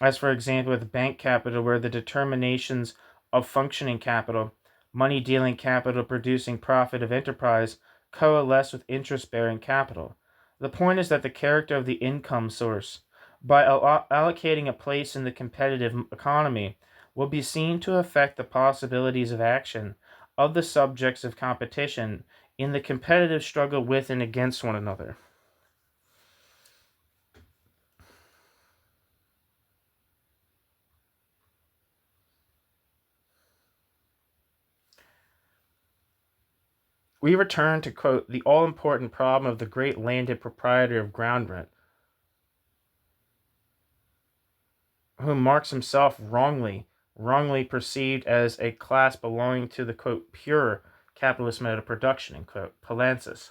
as for example with bank capital, where the determinations of functioning capital, money-dealing capital producing profit of enterprise, coalesce with interest-bearing capital. The point is that the character of the income source, by allocating a place in the competitive economy, will be seen to affect the possibilities of action of the subjects of competition in the competitive struggle with and against one another. we return to, quote, the all-important problem of the great landed proprietor of ground rent, whom Marx himself wrongly perceived as a class belonging to the, quote, pure capitalist mode of production, end quote, Palancis.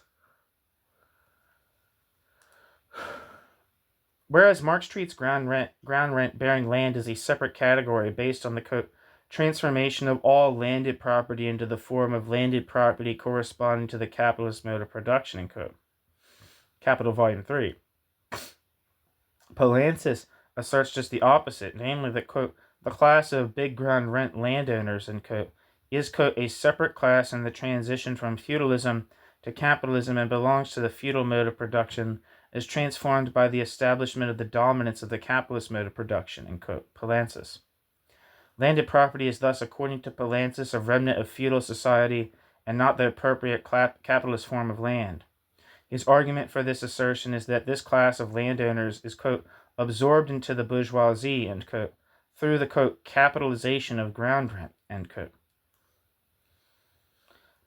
Whereas Marx treats ground rent bearing land as a separate category based on the, quote, transformation of all landed property into the form of landed property corresponding to the capitalist mode of production, end quote, Capital Volume 3. Palancis asserts just the opposite, namely that, quote, the class of big ground rent landowners, end quote, is, quote, a separate class in the transition from feudalism to capitalism and belongs to the feudal mode of production, is transformed by the establishment of the dominance of the capitalist mode of production, end quote, Palancis. Landed property is thus, according to Palancis, a remnant of feudal society and not the appropriate capitalist form of land. His argument for this assertion is that this class of landowners is, quote, absorbed into the bourgeoisie, end quote, through the, quote, capitalization of ground rent, end quote.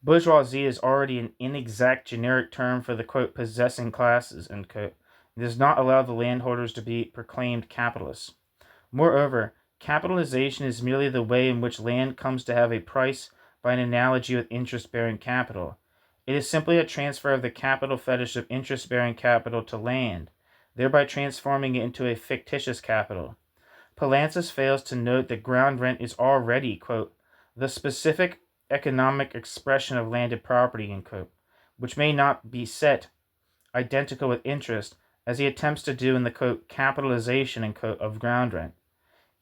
Bourgeoisie is already an inexact generic term for the, quote, possessing classes, end quote. It does not allow the landholders to be proclaimed capitalists. Moreover, capitalization is merely the way in which land comes to have a price by an analogy with interest-bearing capital. It is simply a transfer of the capital fetish of interest-bearing capital to land, thereby transforming it into a fictitious capital. Palancis fails to note that ground rent is already, quote, the specific economic expression of landed property, end quote, which may not be set identical with interest, as he attempts to do in the, quote, capitalization, end quote, of ground rent.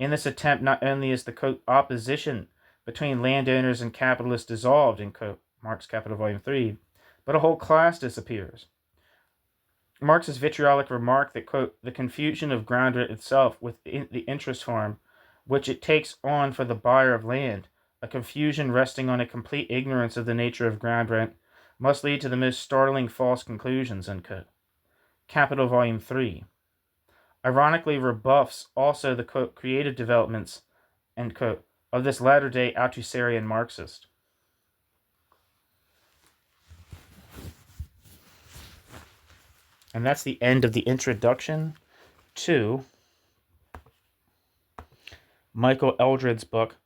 In this attempt, not only is the, quote, opposition between landowners and capitalists dissolved, end quote, Marx Capital Volume 3, but a whole class disappears. Marx's vitriolic remark that, quote, the confusion of ground rent itself with the interest form, which it takes on for the buyer of land, a confusion resting on a complete ignorance of the nature of ground rent, must lead to the most startling false conclusions, end quote, Capital Volume 3. Ironically rebuffs also the, quote, creative developments, end quote, of this latter-day Althusserian Marxist. And that's the end of the introduction to Michael Eldred's book,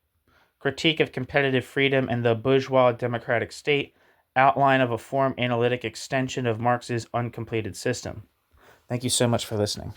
Critique of Competitive Freedom and the Bourgeois-Democratic State, Outline of a Form-Analytic Extension of Marx's Uncompleted System. Thank you so much for listening.